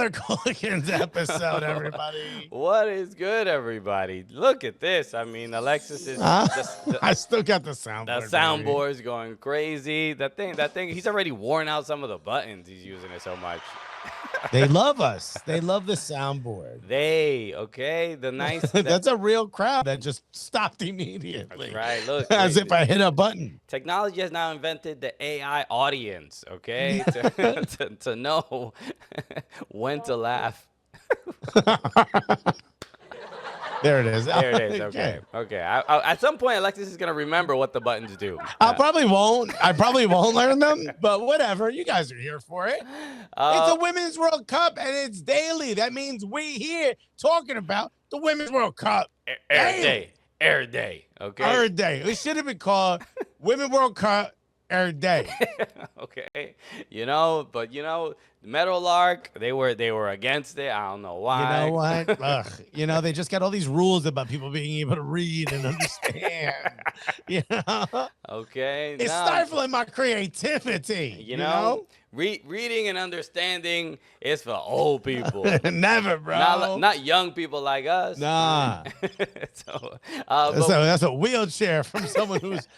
another Cooligans episode, everybody. What is good, everybody? Look at this. I mean, Alexis is I still got the soundboard. the soundboard's going crazy. That thing. He's already worn out some of the buttons. He's using it so much. They love us. They love the soundboard. The nice. That's a real crowd that just stopped immediately. Right. Look. As if I hit a button. Technology has now invented the AI audience. Okay. to know when to laugh. There it is. There it is. Okay. At some point, Alexis is gonna remember what the buttons do. I probably won't learn them, but whatever. You guys are here for it. It's a Women's World Cup, and it's daily. That means we here talking about the Women's World Cup. Air day. Okay. Air day. It should have been called Women's World Cup Air Day. Okay. But Meadowlark, they were against it. I don't know why. You know what? Ugh. They just got all these rules about people being able to read and understand. Okay. It's stifling my creativity. You know? Reading and understanding is for old people. Never, bro. Not young people like us. Nah. So that's a wheelchair from someone who's,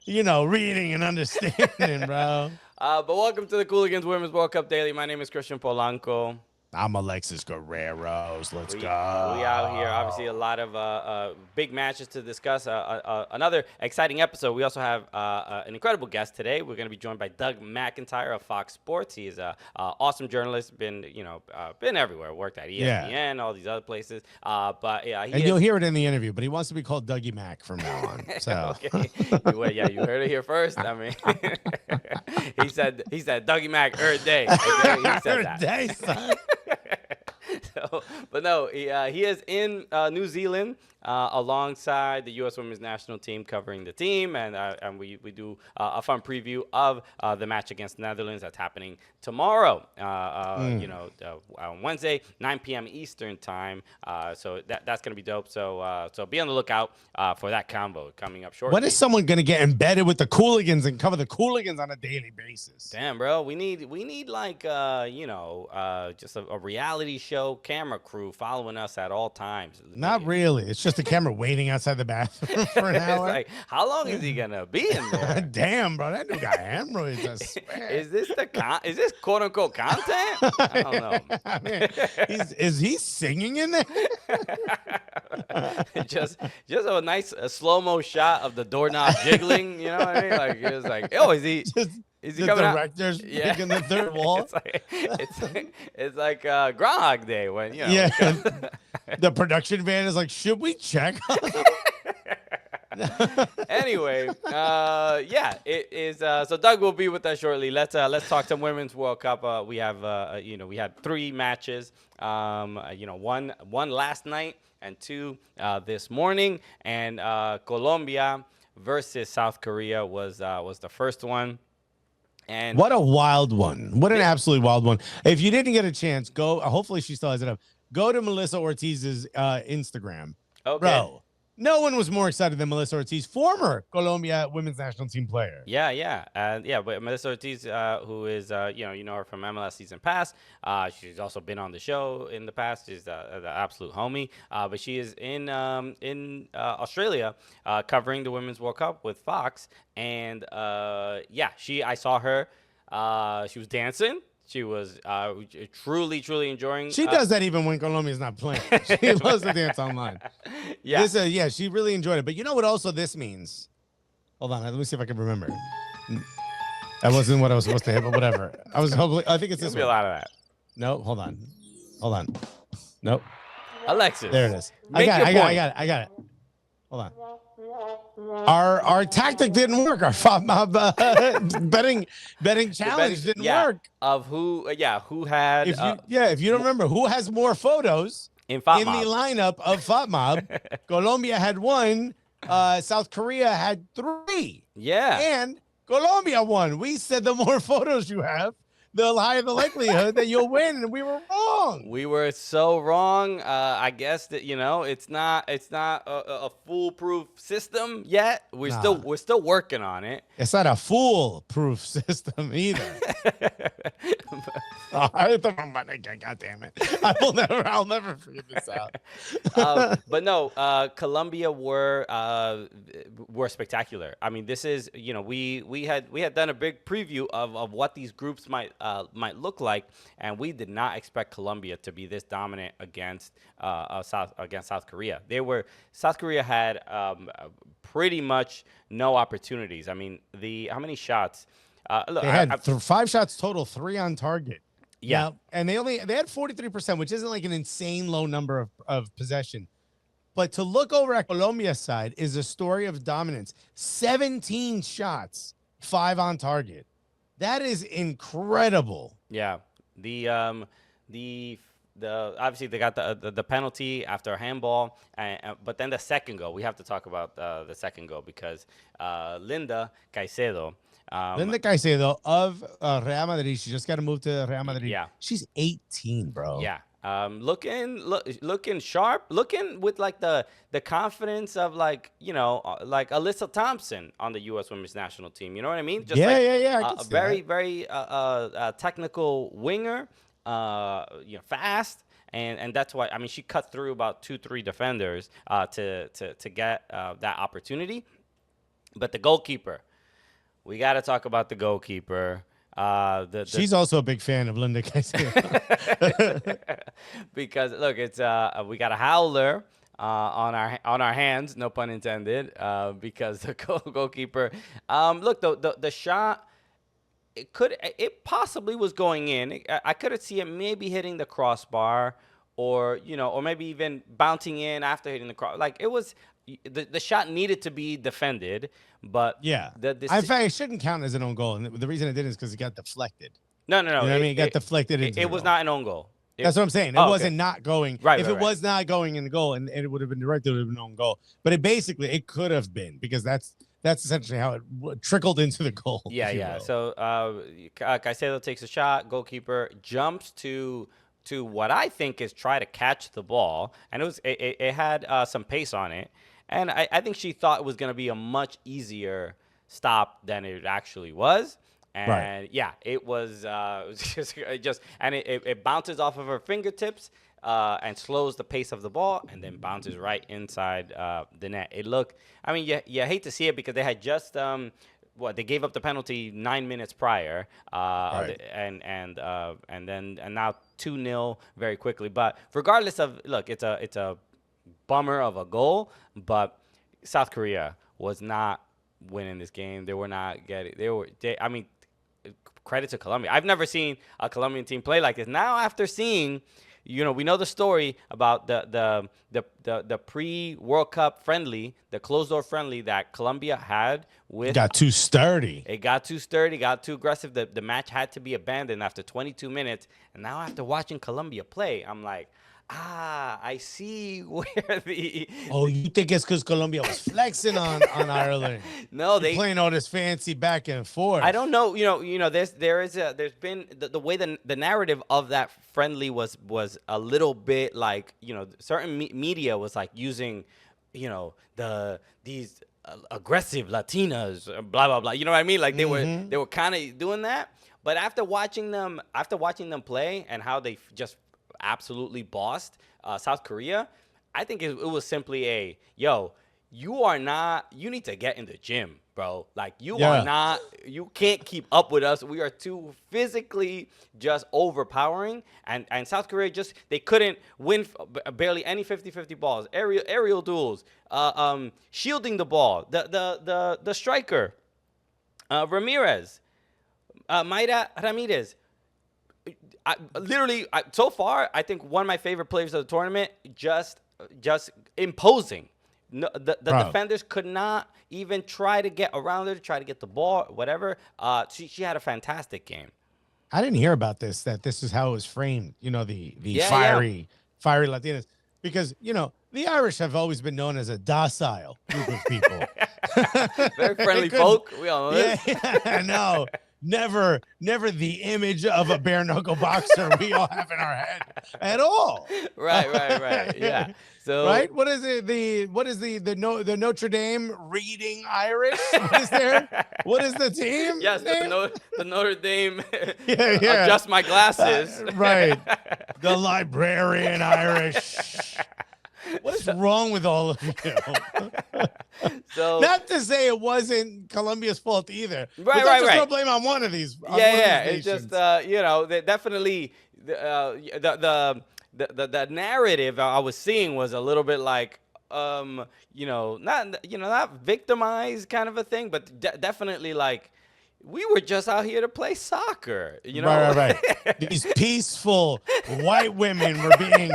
reading and understanding, bro. But welcome to the Cooligans Women's World Cup Daily. My name is Christian Polanco. I'm Alexis Guerreros. Let's go. We out here. Obviously, a lot of big matches to discuss. Another exciting episode. We also have an incredible guest today. We're going to be joined by Doug McIntyre of Fox Sports. He's an awesome journalist. Been everywhere. Worked at ESPN, all these other places. You'll hear it in the interview. But he wants to be called Dougie Mac from now on. So okay. You heard it here first. I mean, he said Dougie Mac every day. Okay? He said that. Day, son. He is in New Zealand alongside the U.S. Women's National Team covering the team, and we do a fun preview of the match against the Netherlands that's happening tomorrow, on Wednesday, 9 p.m. Eastern time. So that's going to be dope. So be on the lookout for that combo coming up shortly. When is someone going to get embedded with the Cooligans and cover the Cooligans on a daily basis? Damn, bro, we need like just a reality show camera crew following us at all times. Not really. It's just a camera waiting outside the bathroom for an hour. Like, how long is he gonna be in there? Damn, bro, that dude got hemorrhoids. I swear. Is this quote unquote content? I don't know. I mean, is he singing in there? just a nice slow-mo shot of the doorknob jiggling. You know what I mean? Like it's like, oh, is he? Is he the coming director's picking the third wall? It's like Groundhog Day when the production van is like, should we check? Anyway, it is. So Doug will be with us shortly. Let's talk some Women's World Cup. We had 3 matches. One last night and 2 this morning. And Colombia versus South Korea was the first one. And what a wild one. What an absolute wild one. If you didn't get a chance, go. Hopefully she still has it up. Go to Melissa Ortiz's Instagram. Okay. Bro, no one was more excited than Melissa Ortiz, former Colombia women's national team player. But Melissa Ortiz, who is, you know her from MLS Season Pass. She's also been on the show in the past. She's the absolute homie. But she is in Australia covering the Women's World Cup with Fox. And, I saw her. She was dancing. She was truly enjoying. She does that even when Colombia's not playing. She loves to dance online. Yeah. She really enjoyed it. But you know what also this means? Hold on. Let me see if I can remember. That wasn't what I was supposed to hit, but whatever. I think it's this one. A lot of that. No, hold on. Nope. Alexis. There it is. I got it. Hold on. Our tactic didn't work. Our FODMAP betting challenge didn't work. Of who had? If you don't remember, who has more photos in the lineup of FODMAP? Colombia had 1. South Korea had 3. Yeah, and Colombia won. We said the more photos you have, the higher the likelihood that you'll win. And we were wrong. We were so wrong. I guess that it's not a foolproof system yet. We're still working on it. It's not a foolproof system either. God damn it! I'll never figure this out. But no, Colombia were spectacular. I mean, this is we had done a big preview of what these groups might look like, and we did not expect Colombia to be this dominant against South Korea. South Korea had pretty much no opportunities. I mean, how many shots? Look, they had 5 shots total, 3 on target. Yeah, now, and they had 43%, which isn't like an insane low number of possession. But to look over at Colombia's side is a story of dominance. 17 shots, 5 on target. That is incredible. Yeah. The obviously they got the penalty after a handball, but then the second goal, we have to talk about the second goal because Linda Caicedo of Real Madrid. She just got to move to Real Madrid. Yeah, she's 18, bro. Yeah, looking sharp, looking with like the confidence of like Alyssa Thompson on the U.S. Women's National Team. You know what I mean? Just yeah. A very technical winger. Fast. And that's why, I mean, she cut through about 2-3 defenders to get that opportunity. But the goalkeeper, we got to talk about the goalkeeper. She's also a big fan of Linda Caicedo. Because look, it's we got a howler on our hands, no pun intended, because the goalkeeper. Look, the shot. It possibly was going in. I could see it maybe hitting the crossbar, or maybe even bouncing in after hitting the cross. Like it was, the shot needed to be defended, but yeah. In fact, it shouldn't count as an own goal, and the reason it didn't is because it got deflected. No. You know what I mean, it got deflected. It was not an own goal. That's what I'm saying. It wasn't not going. Right. If it was not going in the goal, and it would have been directed, it would have been an own goal. But it could have been, because that's essentially how it trickled into the goal. Yeah. So Caicedo takes a shot. Goalkeeper jumps to what I think is try to catch the ball, and it had some pace on it, and I think she thought it was going to be a much easier stop than it actually was. And right. Yeah, it was it bounces off of her fingertips and slows the pace of the ball, and then bounces right inside the net. It looked, I mean, you hate to see it because they had just they gave up the penalty 9 minutes prior, right. and now 2-0 very quickly. But regardless of, look, it's a bummer of a goal, but South Korea was not winning this game. They were not getting. I mean, credit to Colombia. I've never seen a Colombian team play like this. Now, after seeing, we know the story about the pre-World Cup friendly, the closed-door friendly that Colombia had with. It got too sturdy. It got too sturdy, got too aggressive. The match had to be abandoned after 22 minutes. And now, after watching Colombia play, I'm like, I see where the. Oh, you think it's because Colombia was flexing on Ireland? No, they playing all this fancy back and forth. I don't know. There's been the way the narrative of that friendly was a little bit like, certain media was like using, these aggressive Latinas, blah blah blah. You know what I mean? Like they were kind of doing that. But after watching them play and how they just absolutely bossed South Korea, I think it was simply you need to get in the gym, bro. Like you can't keep up with us. We are too physically just overpowering, and South Korea they couldn't win barely any 50-50 balls, aerial duels, shielding the ball, the striker, Mayra Ramirez. So far, I think one of my favorite players of the tournament, just imposing. No, the defenders could not even try to get around her, try to get the ball, whatever. She had a fantastic game. I didn't hear about this, that this is how it was framed, the fiery Latinas. Because, the Irish have always been known as a docile group of people. Very friendly folk. We all know this. Yeah, no. never the image of a bare knuckle boxer we all have in our head at all. Right. Yeah. So right, what is it? The Notre Dame reading Irish? What is there? What is the team? Yes, name? the Notre Dame. Yeah. Adjust my glasses. Right. The librarian Irish. What is wrong with all of you? So not to say it wasn't Colombia's fault either. Right. Just no blame on one of these. It's just they definitely the narrative I was seeing was a little bit like not victimized kind of a thing, but definitely like we were just out here to play soccer, Right. These peaceful white women were being,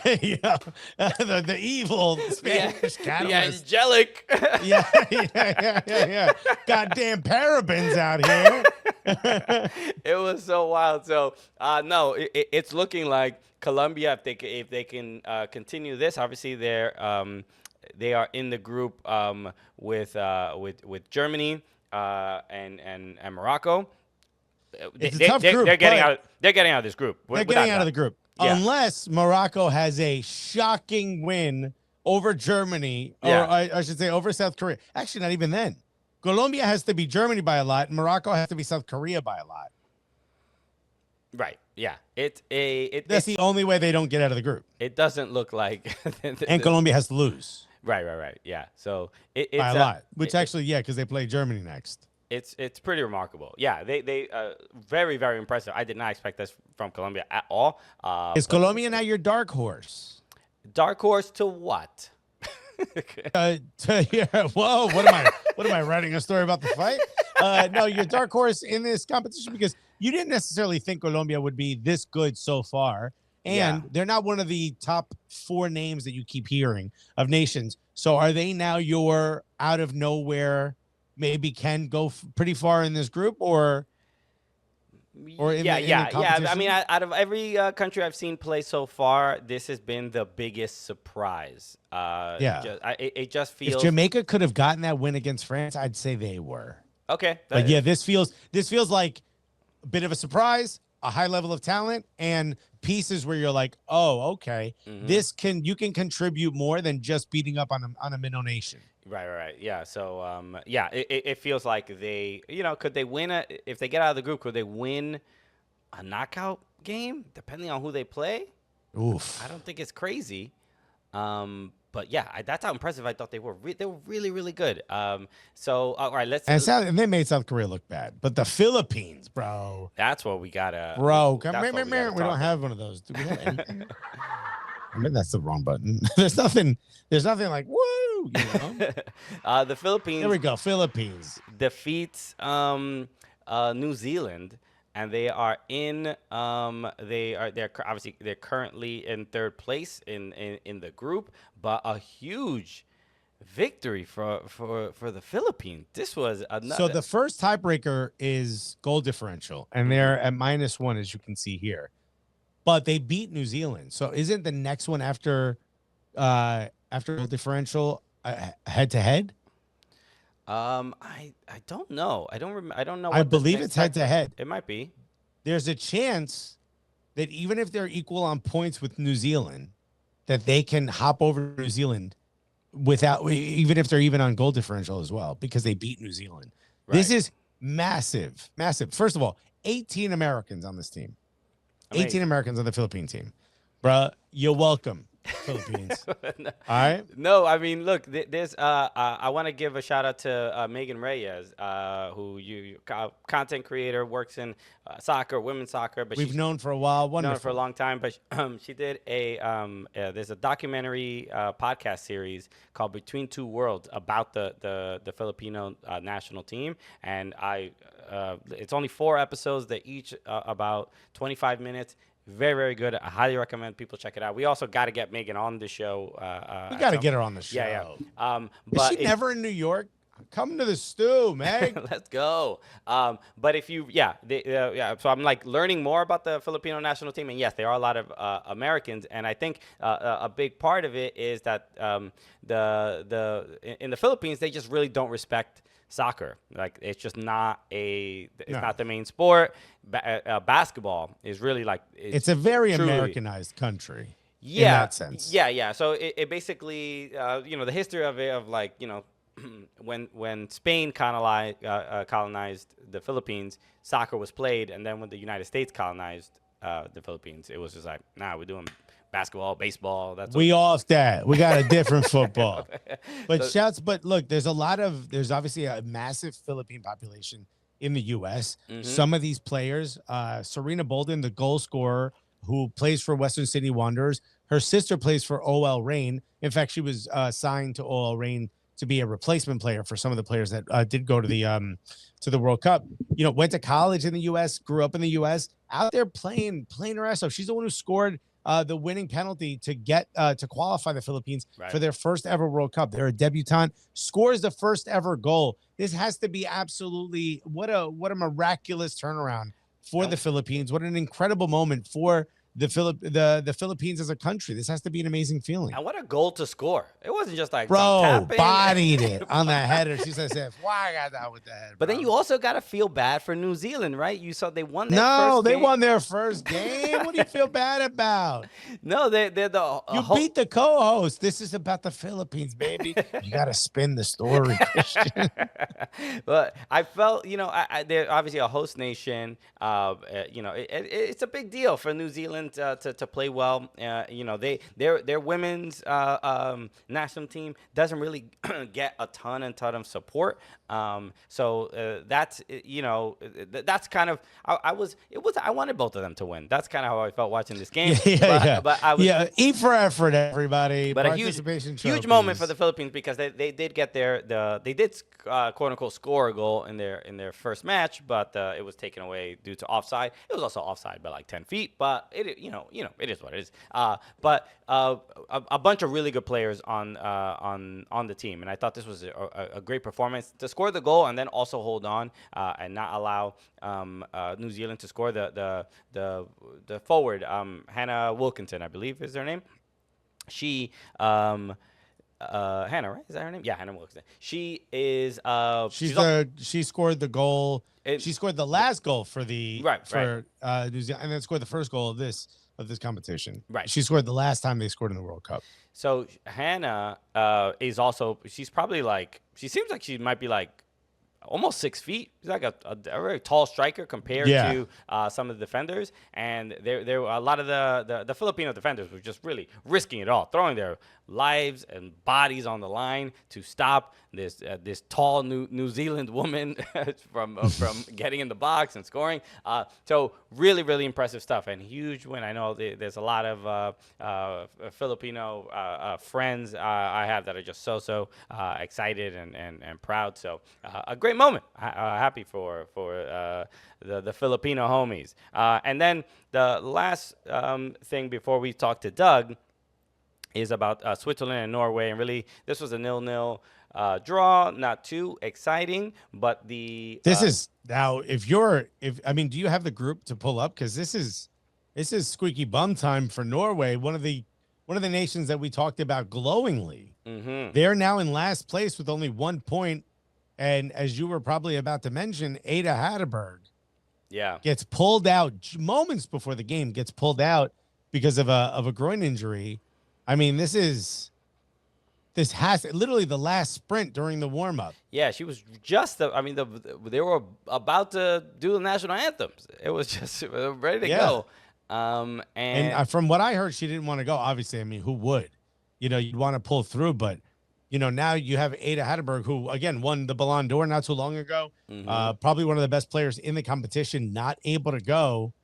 the evil Spanish catalyst. The angelic. Yeah. Goddamn parabens out here. It was so wild. So, no, it's looking like Colombia, if they can continue this, obviously they are in the group with Germany. And Morocco, it's a tough group. They're getting out of this group. They're getting out of the group unless Morocco has a shocking win over Germany, or I should say over South Korea. Actually, not even then. Colombia has to beat Germany by a lot, and Morocco has to beat South Korea by a lot. Right. Yeah. That's the only way they don't get out of the group. It doesn't look like. And Colombia has to lose. Right. Yeah. So it's by a lot, which because they play Germany next. It's pretty remarkable. Yeah, they very, very impressive. I did not expect this from Colombia at all. Is Colombia now your dark horse? Dark horse to what? Whoa, what am I writing a story about the fight? No, your dark horse in this competition, because you didn't necessarily think Colombia would be this good so far. And they're not one of the top 4 names that you keep hearing of nations. So are they now your out of nowhere, maybe can go pretty far in this group, or in the competition? I mean, out of every country I've seen play so far, this has been the biggest surprise. It just feels. If Jamaica could have gotten that win against France, I'd say they were. Okay. But this feels like a bit of a surprise, a high level of talent, and pieces where you're like, oh, okay, you can contribute more than just beating up on a minnow nation. Right. Yeah. So, it feels like they, could they win if they get out of the group, could they win a knockout game depending on who they play? Oof. I don't think it's crazy. But yeah, that's how impressive I thought they were. They were really, really good. So all right, and they made South Korea look bad, but the Philippines, bro. That's what we gotta. Bro, we don't have one of those. Do we have anything? I mean, that's the wrong button. There's nothing like woo. The Philippines. There we go. Philippines defeats New Zealand. And they are they're currently in 3rd place in the group, but a huge victory for the Philippines. This was another. So the first tiebreaker is goal differential, and they're at -1, as you can see here. But they beat New Zealand. So isn't the next one after goal differential head to head? I don't know. I don't know. I believe it's head to head. It might be. There's a chance that even if they're equal on points with New Zealand, that they can hop over New Zealand even if they're even on goal differential as well, because they beat New Zealand. Right. This is massive. First of all, 18 Americans on this team. Amazing. 18 Americans on the Philippine team. Bruh, you're welcome. Philippines. No. All right. No, I mean, look, there's. I want to give a shout out to Megan Reyes, who content creator, works in soccer, women's soccer. But we've known for a while. Wonderful. Known for a long time. But she did there's a documentary podcast series called Between Two Worlds about the Filipino national team, and it's only 4 episodes. They each about 25 minutes. Very, very good. I highly recommend people check it out. We also got to get Megan on the show. We got to get her on the show. Yeah. Is she never in New York? Come to the stew, Meg. Let's go. But if you, so I'm like learning more about the Filipino national team, and yes, there are a lot of Americans, and I think a big part of it is that in the Philippines they just really don't respect soccer. Like it's just not not the main sport. Basketball is really like it's a very truly Americanized country. In that sense. Yeah. So it basically, the history of it, of like, when Spain colonized the Philippines, soccer was played, and then when the United States colonized the Philippines, it was just like, nah, we're doing basketball, baseball. We off that. We got a different football. But but look, there's obviously a massive Philippine population in the U.S. Mm-hmm. Some of these players, Serena Bolden, the goal scorer, who plays for Western Sydney Wanderers. Her sister plays for OL Reign. In fact, she was signed to OL Reign to be a replacement player for some of the players that did go to the World Cup. Went to college in the U.S., grew up in the U.S., out there playing her ass off. She's the one who scored the winning penalty to get to qualify the Philippines for their first ever World Cup. They're a debutante, scores the first ever goal. This has to be absolutely what a miraculous turnaround for the Philippines. What an incredible moment for the Philippines as a country. This has to be an amazing feeling. And what a goal to score. It wasn't just like bodied it on the header. She said, why I got that with the head. But then you also got to feel bad for New Zealand, right? You saw they won their first game. They won their first game. What do you feel bad about? No, they're you beat the co-host. This is about the Philippines, baby. You got to spin the story, Christian. But I felt, they're obviously a host nation. It's a big deal for New Zealand to play well. Their women's national team doesn't really get a ton of support. So that's kind of I wanted both of them to win. That's kind of how I felt watching this game. But I was, eat for effort, everybody. But a huge moment for the Philippines, because they did get they did quote unquote score a goal in their first match, but it was taken away due to offside. It was also offside by like 10 feet, but it is what it is. But a bunch of really good players on the team, and I thought this was a great performance to score the goal and then also hold on and not allow New Zealand to score. The forward, Hannah Wilkinson, I believe is her name. She Hannah, right? Is that her name? Yeah, Hannah Wilkinson. She is. She scored the goal. She scored the last goal for New Zealand, and then scored the first goal of this competition. Right. She scored the last time they scored in the World Cup. So Hannah is also. She's probably like. She seems like she might be like almost 6 feet. She's like a very tall striker compared to some of the defenders. And there were a lot of the Filipino defenders were just really risking it all, throwing their lives and bodies on the line to stop this tall New Zealand woman from getting in the box and scoring. So really, really impressive stuff, and huge win. I know there's a lot of Filipino friends I have that are just so excited and proud. So a great moment. Happy for the Filipino homies. And then the last thing before we talk to Doug is about Switzerland and Norway. And really, this was a 0-0 draw, not too exciting, but this is now. Do you have the group to pull up? Because this is squeaky bum time for Norway. One of the nations that we talked about glowingly. Mm-hmm. They're now in last place with only 1 point, and as you were probably about to mention, Ada Hatterberg, gets pulled out moments before the game. Gets pulled out because of a groin injury. I mean, this has literally the last sprint during the warm-up. Yeah, she was just they were about to do the national anthems. It was just ready to go. And from what I heard, she didn't want to go. Obviously, I mean, who would? You'd want to pull through, but now you have Ada Hatterberg, who again won the Ballon d'Or not too long ago. Mm-hmm. Probably one of the best players in the competition, not able to go.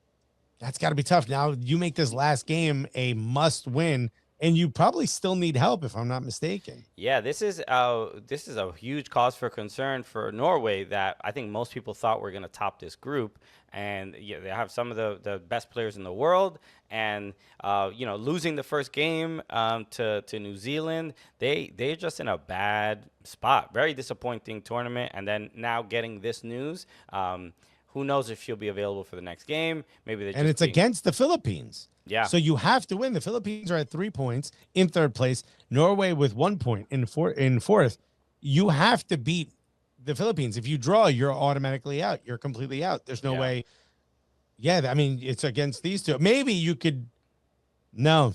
That's got to be tough. Now you make this last game a must win and you probably still need help, if I'm not mistaken. Yeah, this is a huge cause for concern for Norway that I think most people thought were going to top this group, and yeah, they have some of the best players in the world, and losing the first game to New Zealand, they're just in a bad spot. Very disappointing tournament, and then now getting this news. Who knows if she'll be available for the next game? Maybe and it's against the Philippines. Yeah. So you have to win. The Philippines are at 3 points in third place. Norway with 1 point in fourth. You have to beat the Philippines. If you draw, you're automatically out. You're completely out. There's no way. Yeah, I mean, it's against these two. Maybe you could. No,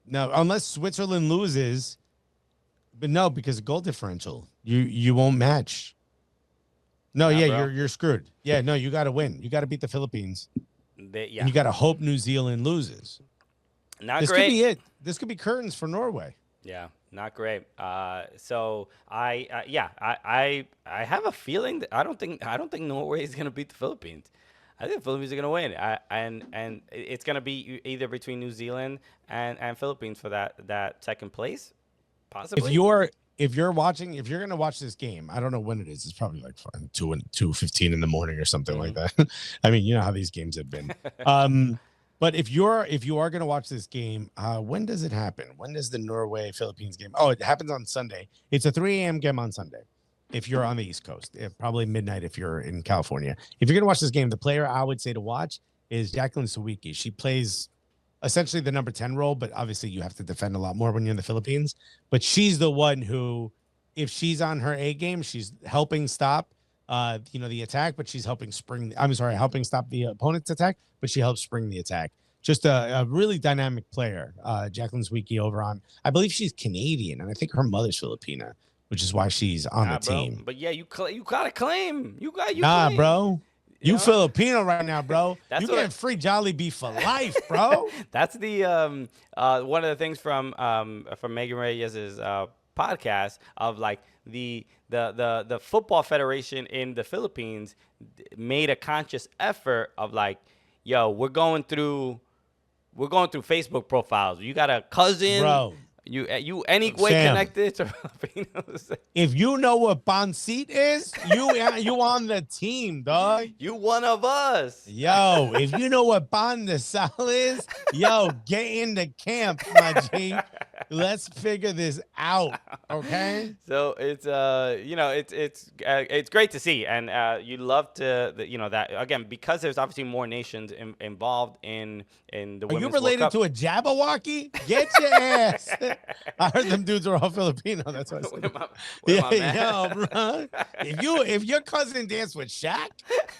unless Switzerland loses. But no, because goal differential, you won't match. No, you're screwed. Yeah, no, you got to win. You got to beat the Philippines. And you got to hope New Zealand loses. This could be it. This could be curtains for Norway. Yeah, not great. So I have a feeling that I don't think Norway is going to beat the Philippines. I think the Philippines are going to win. And it's going to be either between New Zealand and Philippines for that second place, possibly. If you're going to watch this game, I don't know when it is. It's probably like 2:15 in the morning or something like that. I mean, you know how these games have been. But if you are going to watch this game, when does it happen? When does the Norway Philippines game? Oh, it happens on Sunday. It's a 3 a.m. game on Sunday. If you're on the East Coast, probably midnight if you're in California. If you're going to watch this game, the player I would say to watch is Jacqueline Sawicki. She plays essentially the number 10 role, but obviously you have to defend a lot more when you're in the Philippines. But she's the one who, if she's on her A game, she's helping stop, the attack, but she's helping helping stop the opponent's attack, but she helps spring the attack. Just a really dynamic player, Jacqueline Sawicki over on, I believe she's Canadian, and I think her mother's Filipina, which is why she's on the team. But yeah, you got to claim. You claim. Bro. You Filipino right now, bro. You getting free Jollibee for life, bro. That's the one of the things from Megan Reyes's podcast of like the football federation in the Philippines made a conscious effort of like, yo, we're going through Facebook profiles. You got a cousin, bro. You any way connected to Filipinos? If you know what Bonseat is, you on the team, dog. You one of us. Yo, if you know what Bon de Sal is, yo, get into camp, my G. Let's figure this out, okay? So it's it's great to see, and you love to that again because there's obviously more nations involved in the Women's Are you related World Cup. to a Jabberwocky? Get your ass. I heard them dudes are all Filipino. That's what I said. Yo, bro. If your cousin danced with Shaq,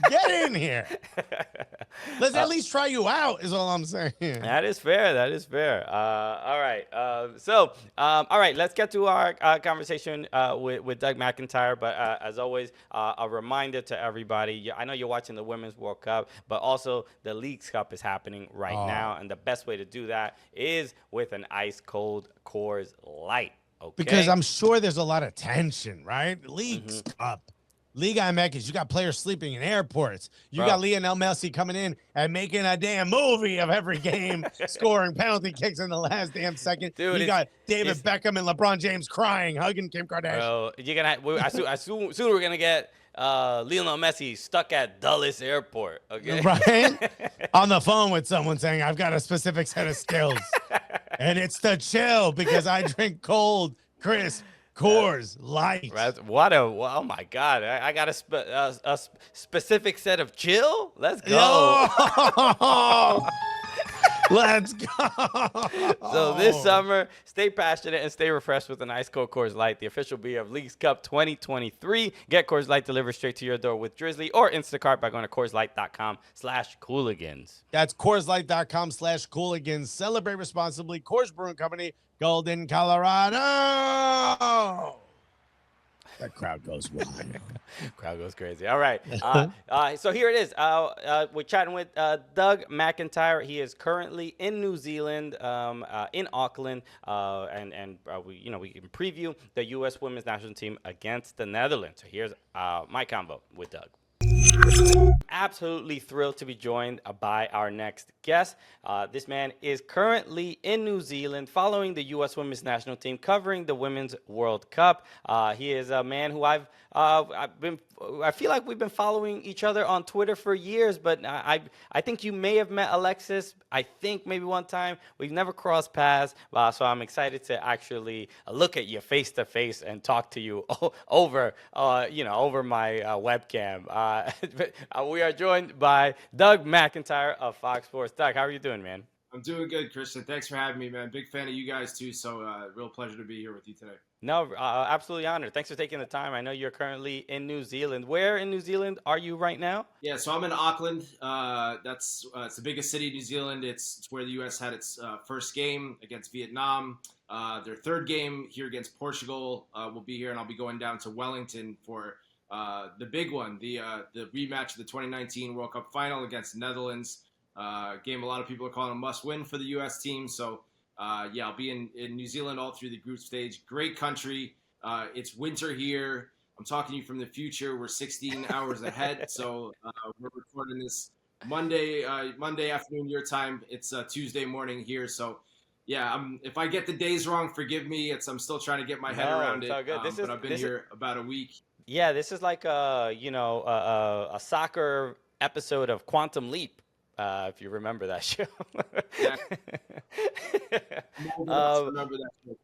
get in here. Let's at least try you out. Is all I'm saying. That is fair. All right. All right. Let's get to our conversation with Doug McIntyre. But as always, a reminder to everybody. I know you're watching the Women's World Cup, but also the Leagues Cup is happening right now, and the best way to do that is with an ice cold Coors Light. Okay. Because I'm sure there's a lot of tension, right? Leagues Cup. Liga MX, you got players sleeping in airports. You got Lionel Messi coming in and making a damn movie of every game, scoring penalty kicks in the last damn second. Dude, you got David Beckham and LeBron James crying, hugging Kim Kardashian. Bro, you're gonna. Soon we're gonna get Lionel Messi stuck at Dulles Airport. Okay, right? On the phone with someone saying, "I've got a specific set of skills, and it's to chill because I drink cold, crisp." Coors Light. Oh my God! I got a specific set of chill. Let's go. Let's go. So this summer, stay passionate and stay refreshed with an ice cold Coors Light, the official beer of Leagues Cup 2023. Get Coors Light delivered straight to your door with Drizzly or Instacart by going to CoorsLight.com/Cooligans. That's CoorsLight.com/Cooligans. Celebrate responsibly. Coors Brewing Company, Golden, Colorado. That crowd goes wild. Crowd goes crazy. All right. So here it is. We're chatting with Doug McIntyre. He is currently in New Zealand, in Auckland, and we can preview the U.S. Women's National Team against the Netherlands. So here's my combo with Doug. Absolutely thrilled to be joined by our next guest. This man is currently in New Zealand following the U.S. women's national team, covering the Women's World Cup. He is a man who I feel like we've been following each other on Twitter for years, but I think you may have met Alexis. I think maybe one time. We've never crossed paths, so I'm excited to actually look at you face to face and talk to you over my webcam. We are joined by Doug McIntyre of Fox Sports. Doug, how are you doing, man? I'm doing good, Christian. Thanks for having me, man. Big fan of you guys too. So, real pleasure to be here with you today. No, absolutely honored. Thanks for taking the time. I know you're currently in New Zealand. Where in New Zealand are you right now? Yeah, so I'm in Auckland. It's the biggest city in New Zealand. It's where the U.S. had its first game against Vietnam. Their third game here against Portugal will be here, and I'll be going down to Wellington for the big one, the rematch of the 2019 World Cup final against the Netherlands. Game a lot of people are calling a must-win for the U.S. team. So, I'll be in New Zealand all through the group stage. Great country. It's winter here. I'm talking to you from the future. We're 16 hours ahead. So we're recording this Monday afternoon your time. It's Tuesday morning here. So, if I get the days wrong, forgive me. I'm still trying to get my head around it. But I've been here about a week. Yeah, this is like a soccer episode of Quantum Leap. If you remember that show. Yeah. Remember that show.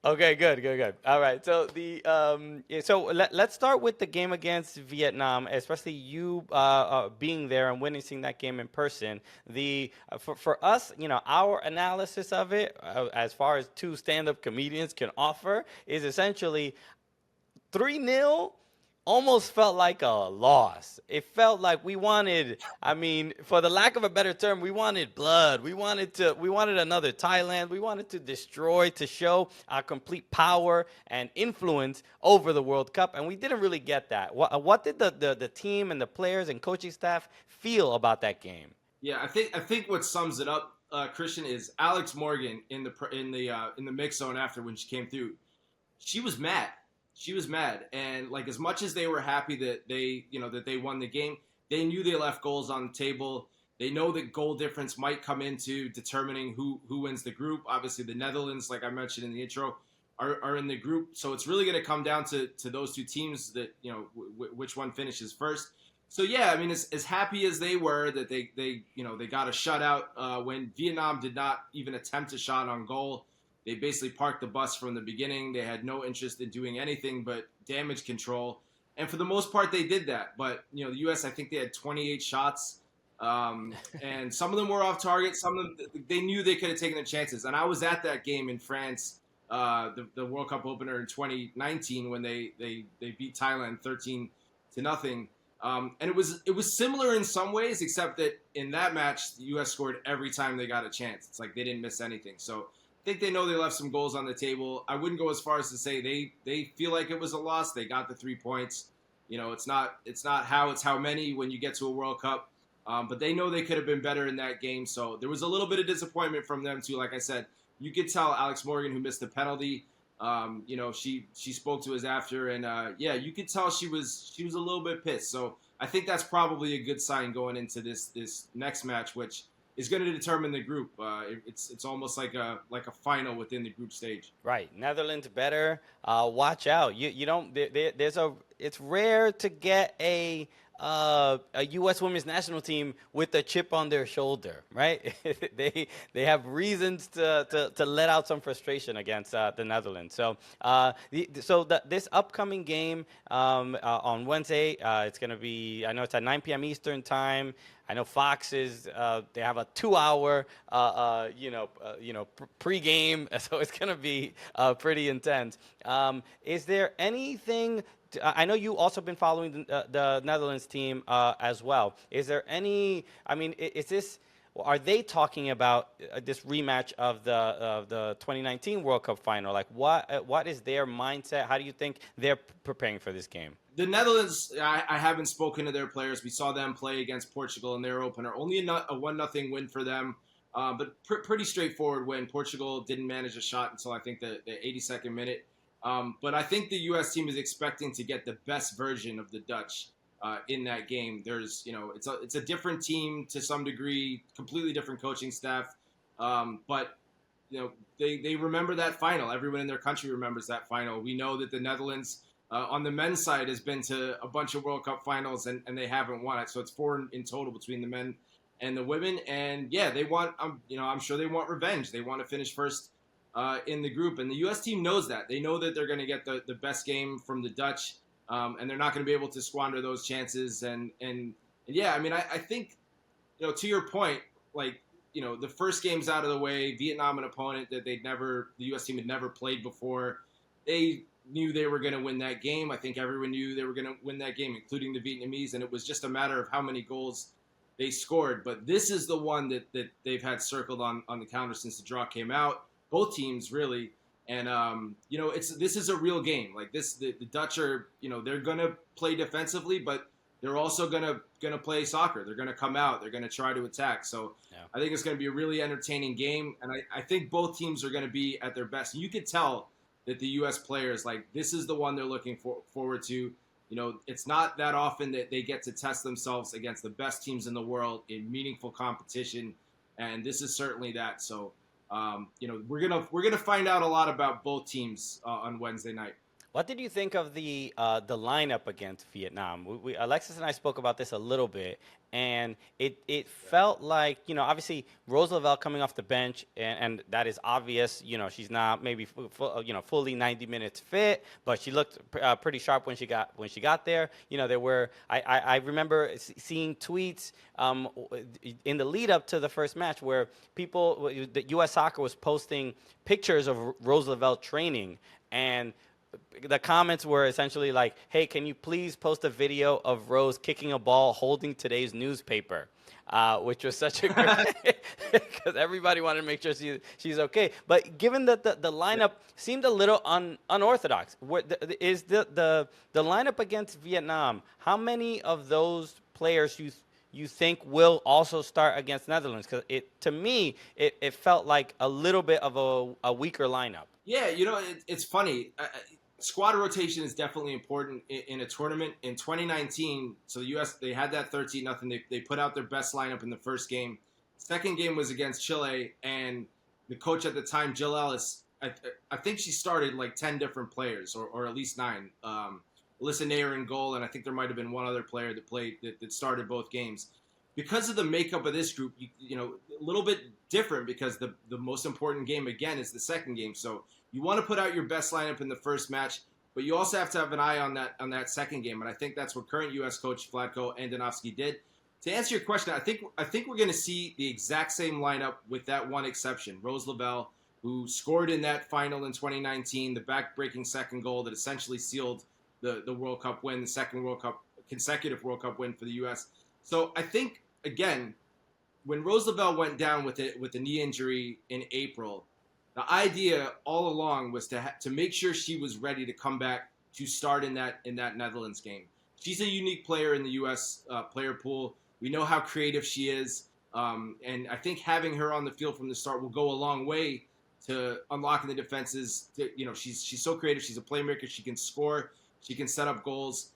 Okay, good. All right, so let's start with the game against Vietnam, especially you being there and witnessing that game in person. For us, our analysis of it, as far as two stand-up comedians can offer, is essentially 3-0. Almost felt like a loss. It felt like we wanted, for the lack of a better term, we wanted blood. We wanted another Thailand. We wanted to destroy, to show our complete power and influence over the World Cup, and we didn't really get that. What did the team and the players and coaching staff feel about that game? Yeah, I think what sums it up, Christian, is Alex Morgan in the mix zone after when she came through. She was mad. She was mad, and like as much as they were happy that they won the game, they knew they left goals on the table. They know that goal difference might come into determining who wins the group. Obviously, the Netherlands, like I mentioned in the intro, are in the group, so it's really going to come down to those two teams that which one finishes first. So yeah, as happy as they were that they got a shutout when Vietnam did not even attempt a shot on goal. They basically parked the bus from the beginning. They had no interest in doing anything but damage control. And for the most part, they did that. But, the U.S., I think they had 28 shots. And some of them were off target. Some of them, they knew they could have taken the chances. And I was at that game in France, the World Cup opener in 2019 when they beat Thailand 13-0. And it was similar in some ways, except that in that match, the U.S. scored every time they got a chance. It's like they didn't miss anything. So I think they know they left some goals on the table. I wouldn't go as far as to say they feel like it was a loss. They got the 3 points. It's not how, it's how many when you get to a World Cup. But they know they could have been better in that game. So there was a little bit of disappointment from them too. Like I said, you could tell Alex Morgan, who missed the penalty, she spoke to us after, and you could tell she was a little bit pissed. So I think that's probably a good sign going into this next match, which is going to determine the group. It's almost like a final within the group stage. Right, Netherlands better. Watch out. You don't. It's rare to get a U.S. women's national team with a chip on their shoulder, right? they have reasons to let out some frustration against the Netherlands. So this upcoming game on Wednesday, it's going to be, I know it's at 9 p.m. Eastern time. I know Fox is they have a 2-hour pre-game, so it's going to be pretty intense. Is there anything? I know you also been following the Netherlands team as well. Is there any? Is this? Are they talking about this rematch of the 2019 World Cup final? Like, what is their mindset? How do you think they're preparing for this game? The Netherlands, I haven't spoken to their players. We saw them play against Portugal in their opener. Only a 1-0 win for them, but pretty straightforward win. Portugal didn't manage a shot until I think the 82nd minute. But I think the U.S. team is expecting to get the best version of the Dutch in that game. There's, it's a different team to some degree, completely different coaching staff, but they remember that final. Everyone in their country remembers that final. We know that the Netherlands on the men's side has been to a bunch of World Cup finals and they haven't won it. So it's 4 in total between the men and the women. And yeah, they want, I'm sure they want revenge. They want to finish first in the group. And the U.S. team knows that. They know that they're going to get the best game from the Dutch, and they're not going to be able to squander those chances. And yeah, I mean, I think, to your point, like, the first game's out of the way. Vietnam, an opponent that the U.S. team had never played before. They knew they were going to win that game. I think everyone knew they were going to win that game, including the Vietnamese, and it was just a matter of how many goals they scored. But this is the one that they've had circled on the calendar since the draw came out. Both teams, really. And, this is a real game. Like this, the Dutch are, they're going to play defensively, but they're also gonna play soccer. They're gonna come out. They're gonna try to attack. So yeah. I think it's gonna be a really entertaining game, and I think both teams are gonna be at their best. You could tell that the U.S. players, like, this is the one they're looking forward to. It's not that often that they get to test themselves against the best teams in the world in meaningful competition, and this is certainly that. So we're gonna find out a lot about both teams on Wednesday night. What did you think of the lineup against Vietnam? Alexis and I spoke about this a little bit, and it felt like, obviously Rose Lavelle coming off the bench, and that is obvious. She's not maybe fully 90 minutes fit, but she looked pretty sharp when she got there. I remember seeing tweets in the lead up to the first match where the U.S. Soccer was posting pictures of Rose Lavelle training, and the comments were essentially like, hey, can you please post a video of Rose kicking a ball holding today's newspaper, which was such a great, because everybody wanted to make sure she's okay. But given that the lineup seemed a little unorthodox, is the lineup against Vietnam, how many of those players you think will also start against Netherlands? Because to me, it felt like a little bit of a weaker lineup. Yeah, it's funny. Squad rotation is definitely important in a tournament. In 2019, so the U.S., they had that 13-0. They put out their best lineup in the first game. Second game was against Chile, and the coach at the time, Jill Ellis, I think she started like 10 different players, or at least 9. Alyssa Nair in goal, and I think there might have been one other player that started both games. Because of the makeup of this group, a little bit different, because the most important game, again, is the second game. So you want to put out your best lineup in the first match, but you also have to have an eye on that second game. And I think that's what current U.S. coach Vlatko Andonovski did. To answer your question, I think we're going to see the exact same lineup with that one exception, Rose Lavelle, who scored in that final in 2019, the back-breaking second goal that essentially sealed the World Cup win, the second consecutive World Cup win for the U.S. So I think, again, when Rose Lavelle went down with the knee injury in April, the idea all along was to make sure she was ready to come back to start in that Netherlands game. She's a unique player in the U.S. Player pool. We know how creative she is, and I think having her on the field from the start will go a long way to unlocking the defenses. She's so creative. She's a playmaker. She can score. She can set up goals.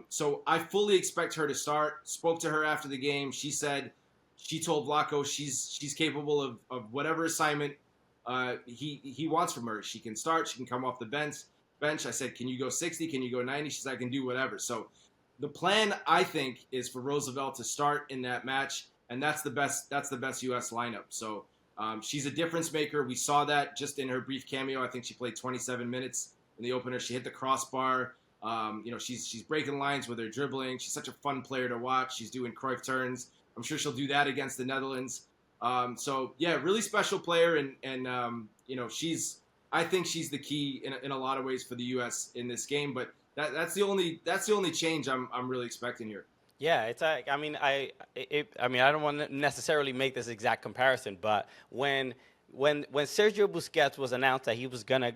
So I fully expect her to start. Spoke to her after the game. She said she told Vlatko she's capable of whatever assignment he wants from her. She can start. She can come off the bench. I said, can you go 60? Can you go 90? She said, I can do whatever. So the plan, I think, is for Rose Lavelle to start in that match, and that's the best U.S. lineup. So she's a difference maker. We saw that just in her brief cameo. I think she played 27 minutes in the opener. She hit the crossbar. She's breaking lines with her dribbling. She's such a fun player to watch. She's doing Cruyff turns. I'm sure she'll do that against the Netherlands. So yeah, really special player, and I think she's the key in a lot of ways for the U.S. in this game. But that's the only change I'm really expecting here. Yeah, it's I don't want to necessarily make this exact comparison, but when when Sergio Busquets was announced that he was gonna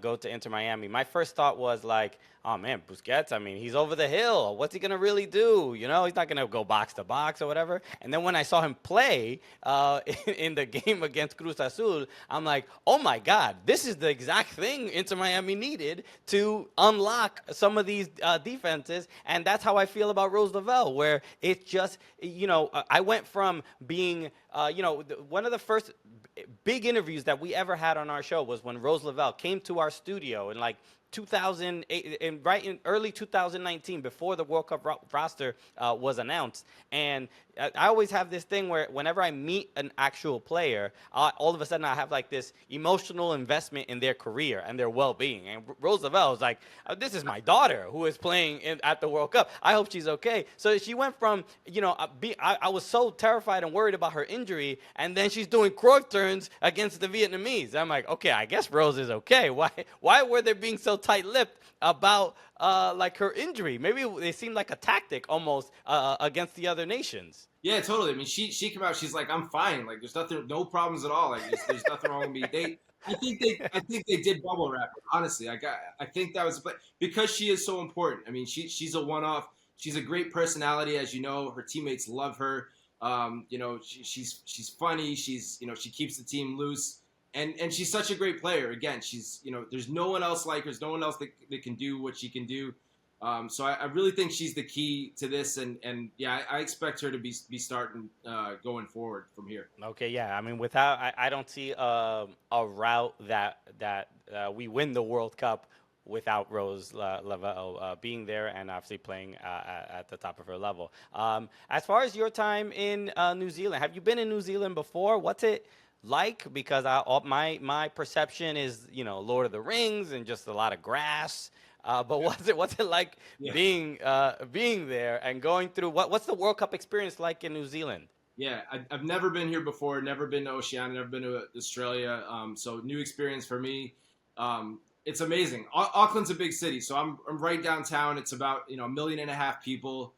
go to Inter Miami, my first thought was like, oh man, Busquets. I mean, he's over the hill. What's he gonna really do? You know, he's not gonna go box to box or whatever. And then when I saw him play in the game against Cruz Azul, I'm like, oh my God, this is the exact thing Inter Miami needed to unlock some of these defenses. And that's how I feel about Rose Lavelle, where it's just, you know, I went from being, you know, one of the first big interviews that we ever had on our show was when Rose Lavelle came to our studio in like 2008, and right in early 2019, before the World Cup roster was announced. And I always have this thing where whenever I meet an actual player, all of a sudden I have like this emotional investment in their career and their well-being. And Rose Lavelle was like, this is my daughter who is playing at the World Cup. I hope she's okay. So she went from, you know, I was so terrified and worried about her injury, and then she's doing Cruyff turns against the Vietnamese. I'm like, okay, I guess Rose is okay. Why were they being so tight-lipped about like her injury? Maybe they seemed like a tactic almost against the other nations. Yeah, totally. I mean, she came out. She's like, I'm fine. Like, there's nothing, no problems at all. Like, there's nothing wrong with me. I think they did bubble wrap her. Honestly, I think that was, but because she is so important. I mean, she's a one-off. She's a great personality, as you know. Her teammates love her. You know, she's funny. She's, you know, she keeps the team loose. And she's such a great player. Again, she's, you know, there's no one else like her. There's no one else that can do what she can do. So I really think she's the key to this. And yeah, I expect her to be starting going forward from here. Okay, yeah. I mean, I don't see a route that we win the World Cup without Rose Lavelle being there and obviously playing at the top of her level. As far as your time in New Zealand, have you been in New Zealand before? What's it like? Because my perception is, you know, Lord of the Rings and just a lot of grass. But what's it like being there and going through what's the World Cup experience like in New Zealand? Yeah, I've never been here before. Never been to Oceania. Never been to Australia. So new experience for me. It's amazing. Auckland's a big city, so I'm right downtown. It's about 1.5 million people.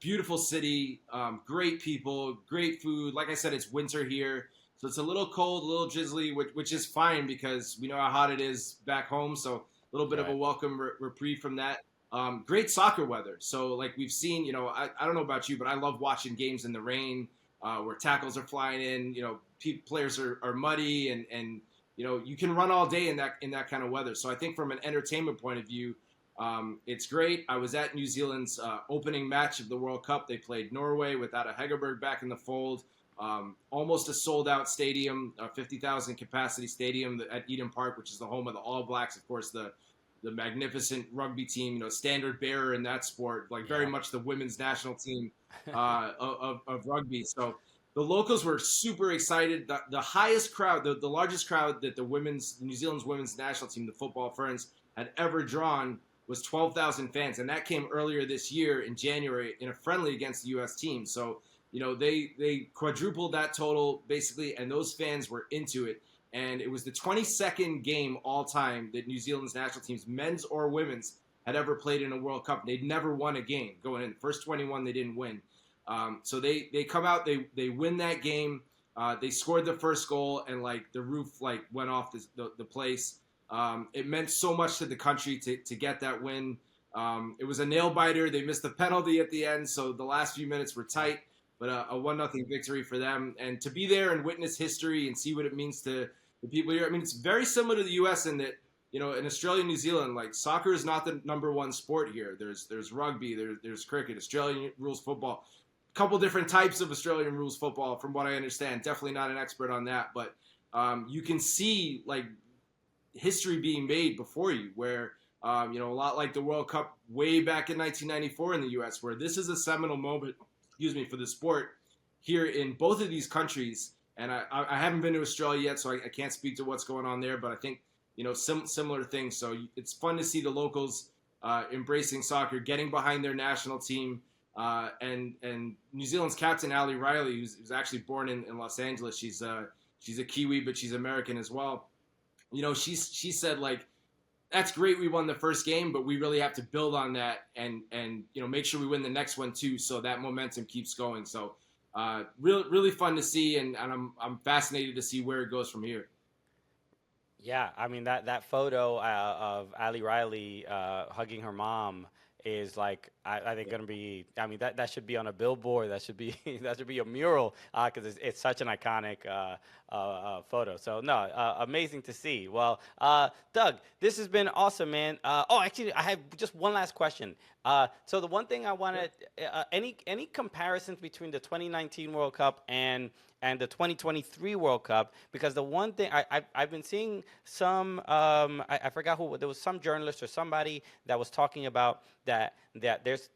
Beautiful city. Great people. Great food. Like I said, it's winter here. So it's a little cold, a little drizzly, which is fine because we know how hot it is back home. So a little bit of a welcome reprieve from that. Great soccer weather. So like we've seen, I don't know about you, but I love watching games in the rain where tackles are flying in, players are muddy and you can run all day in that kind of weather. So I think from an entertainment point of view, it's great. I was at New Zealand's opening match of the World Cup. They played Norway without a Hegerberg back in the fold. Almost a sold-out stadium, a 50,000 capacity stadium at Eden Park, which is the home of the All Blacks. Of course, the magnificent rugby team, standard bearer in that sport, like very much the women's national team of rugby. So the locals were super excited. The highest crowd, the largest crowd that New Zealand's women's national team, the Football Ferns, had ever drawn was 12,000 fans, and that came earlier this year in January in a friendly against the U.S. team. So they quadrupled that total basically, and those fans were into it. And it was the 22nd game all time that New Zealand's national teams, men's or women's, had ever played in a World Cup. They'd never won a game going in. The first 21 they didn't win. So they come out, they win that game. They scored the first goal, and the roof went off the place. It meant so much to the country to get that win. It was a nail biter. They missed the penalty at the end, so the last few minutes were tight. But a 1-0 victory for them. And to be there and witness history and see what it means to the people here. I mean, it's very similar to the U.S. in that, in Australia and New Zealand, soccer is not the number one sport here. There's rugby, there's cricket, Australian rules football. A couple different types of Australian rules football, from what I understand. Definitely not an expert on that. But you can see, history being made before you where, a lot like the World Cup way back in 1994 in the U.S., where this is a seminal moment for the sport here in both of these countries. And I haven't been to Australia yet, so I can't speak to what's going on there. But I think, similar things. So it's fun to see the locals embracing soccer, getting behind their national team. And New Zealand's captain, Ali Riley, who's actually born in Los Angeles. She's a Kiwi, but she's American as well. She said, that's great we won the first game, but we really have to build on that and make sure we win the next one too, so that momentum keeps going. So Really fun to see, and I'm fascinated to see where it goes from here. Yeah, I mean that photo of Ali Riley hugging her mom is like I think gonna be. I mean that should be on a billboard. That should be that should be a mural because it's such an iconic photo. So no, amazing to see. Well, Doug, this has been awesome, man. Oh, actually, I have just one last question. So the one thing I wanted, any comparisons between the 2019 World Cup and the 2023 World Cup, because the one thing I've been seeing some I forgot who, there was some journalist or somebody that was talking about that there's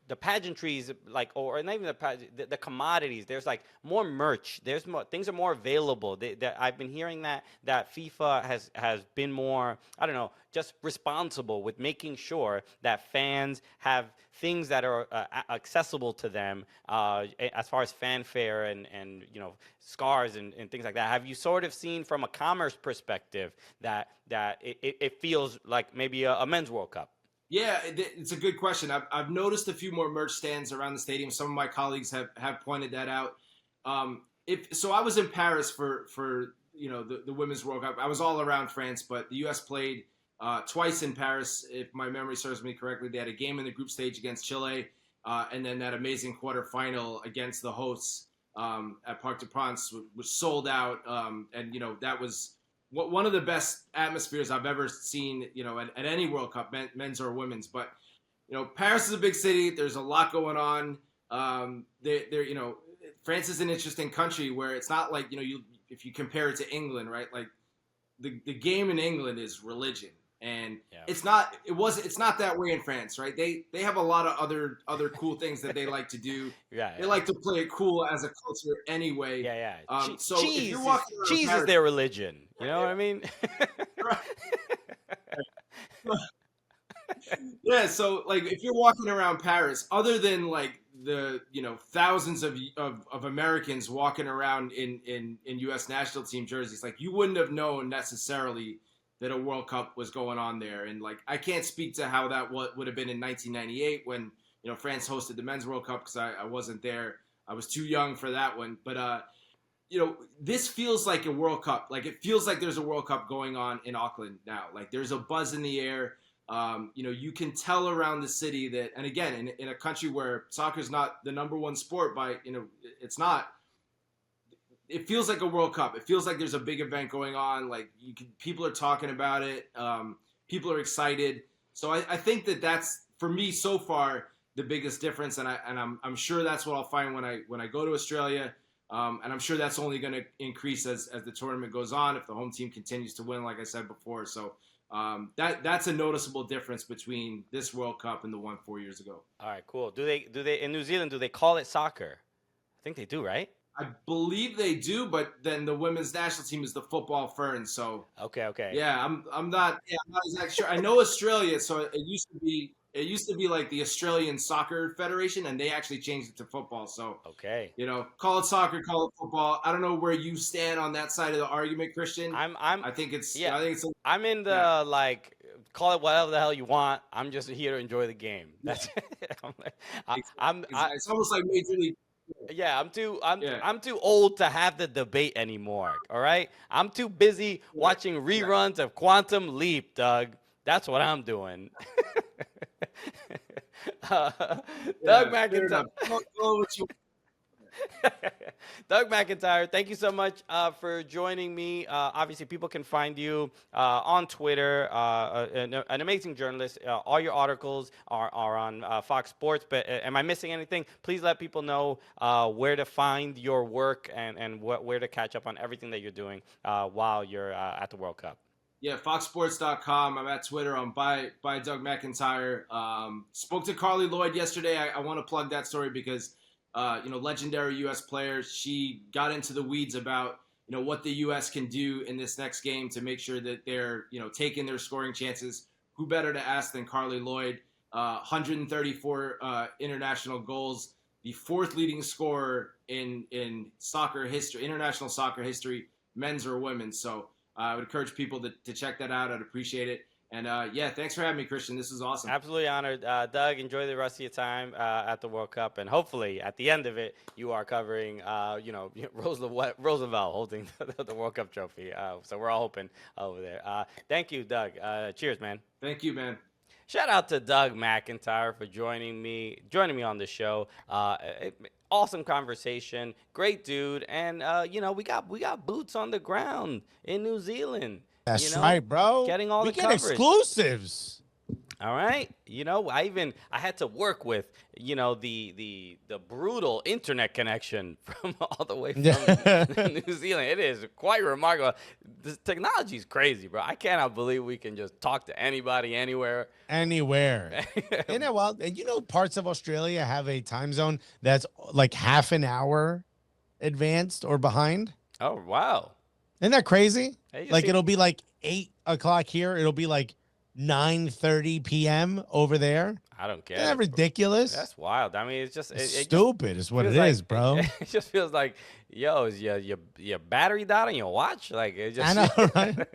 the pageantries, like, or not even the commodities, there's like more merch, there's more things are more available. I've been hearing that FIFA has been more, I don't know, just responsible with making sure that fans have things that are accessible to them as far as fanfare and scars and things like that. Have you sort of seen from a commerce perspective that it feels like maybe a men's World Cup? Yeah, it's a good question. I've noticed a few more merch stands around the stadium. Some of my colleagues have pointed that out. So I was in Paris for the Women's World Cup. I was all around France, but the U.S. played twice in Paris, if my memory serves me correctly. They had a game in the group stage against Chile, and then that amazing quarterfinal against the hosts at Parc des Princes was sold out, and that was one of the best atmospheres I've ever seen, at any World Cup, men's or women's. But Paris is a big city. There's a lot going on. France is an interesting country where it's not like if you compare it to England, right? Like the game in England is religion. And it's not that way in France, right? They have a lot of other cool things that they like to do. They like to play it cool as a culture anyway. So cheese, if you're walking around cheese Paris, is their religion. You know what I mean? Yeah. So like if you're walking around Paris, other than like the thousands of Americans walking around in U.S. national team jerseys, like you wouldn't have known necessarily that a World Cup was going on there. And like, I can't speak to how that would have been in 1998 when, France hosted the Men's World Cup, because I wasn't there. I was too young for that one. But, this feels like a World Cup. Like, it feels like there's a World Cup going on in Auckland now. Like, there's a buzz in the air. You can tell around the city that, and again, in a country where soccer is not the number one sport it's not. It feels like a World Cup. It feels like there's a big event going on. Like people are talking about it. People are excited. So I think that's, for me so far, the biggest difference. And I'm sure that's what I'll find when I go to Australia. And I'm sure that's only going to increase as the tournament goes on, if the home team continues to win, like I said before. So that's a noticeable difference between this World Cup and the one 4 years ago. All right, cool. Do they in New Zealand, do they call it soccer? I think they do, right? I believe they do, but then the women's national team is the football Ferns. So okay. Yeah, I'm not exactly sure. I know Australia, so it used to be like the Australian Soccer Federation, and they actually changed it to football. So call it soccer, call it football. I don't know where you stand on that side of the argument, Christian. I think it's I'm in the like, call it whatever the hell you want. I'm just here to enjoy the game. That's it's almost like Major League. Yeah, I'm too old to have the debate anymore. All right, I'm too busy watching reruns of Quantum Leap, Doug. That's what I'm doing. Doug McIntyre. Doug McIntyre, thank you so much for joining me. Obviously, people can find you on Twitter. An amazing journalist. All your articles are on Fox Sports. But am I missing anything? Please let people know where to find your work and where to catch up on everything that you're doing while you're at the World Cup. Yeah, foxsports.com. I'm at Twitter. I'm by Doug McIntyre. Spoke to Carly Lloyd yesterday. I want to plug that story because legendary U.S. player. She got into the weeds about, what the U.S. can do in this next game to make sure that they're, taking their scoring chances. Who better to ask than Carly Lloyd? 134 international goals, the fourth leading scorer in soccer history, international soccer history, men's or women's. So I would encourage people to check that out. I'd appreciate it. And yeah, thanks for having me, Christian. This is awesome. Absolutely honored. Doug, enjoy the rest of your time at the World Cup, and hopefully at the end of it, you are covering, Rose Lavelle holding the World Cup trophy. So we're all hoping over there. Thank you, Doug. Cheers, man. Thank you, man. Shout out to Doug McIntyre for joining me on the show. Awesome conversation, great dude, and we got boots on the ground in New Zealand. That's right, bro. Getting all the coverage. Exclusives. All right. I had to work with, the brutal internet connection from all the way from New Zealand. It is quite remarkable. This technology is crazy, bro. I cannot believe we can just talk to anybody anywhere. Anywhere. Parts of Australia have a time zone that's like half an hour advanced or behind. Oh, wow. Isn't that crazy? Hey, it'll be like 8 o'clock here. It'll be like 9:30 p.m. over there. I don't get Isn't that it. ridiculous? That's wild. I mean, it's just stupid is what it is, bro. It just feels like, is your battery died on your watch? Like, it just. I know, right?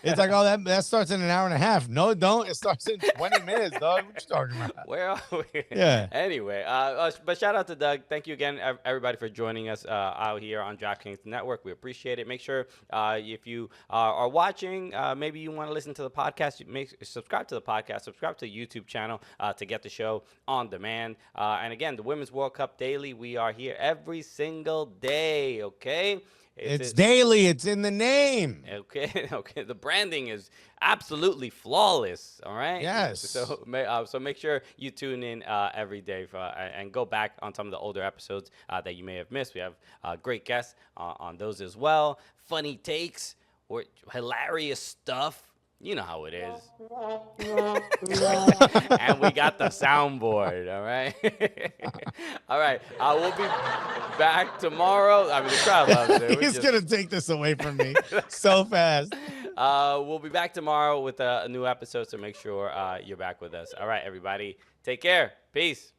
It's like, that starts in an hour and a half. No, it don't. It starts in 20 minutes, dog. What you talking about? Where are we? Yeah. Anyway, but shout out to Doug. Thank you again, everybody, for joining us out here on DraftKings Network. We appreciate it. Make sure if you are watching, maybe you want to listen to the podcast, subscribe to the podcast, subscribe to the YouTube channel to get the show on demand. And again, the Women's World Cup Daily, we are here every single day. Okay, it's daily. It's in the name. Okay. The branding is absolutely flawless. All right. Yes. So make sure you tune in every day and go back on some of the older episodes that you may have missed. We have great guests on those as well. Funny takes or hilarious stuff. You know how it is. And we got the soundboard, all right? All right. We'll be back tomorrow. I mean, the crowd loves it. He's going to take this away from me so fast. We'll be back tomorrow with a new episode, so make sure you're back with us. All right, everybody. Take care. Peace.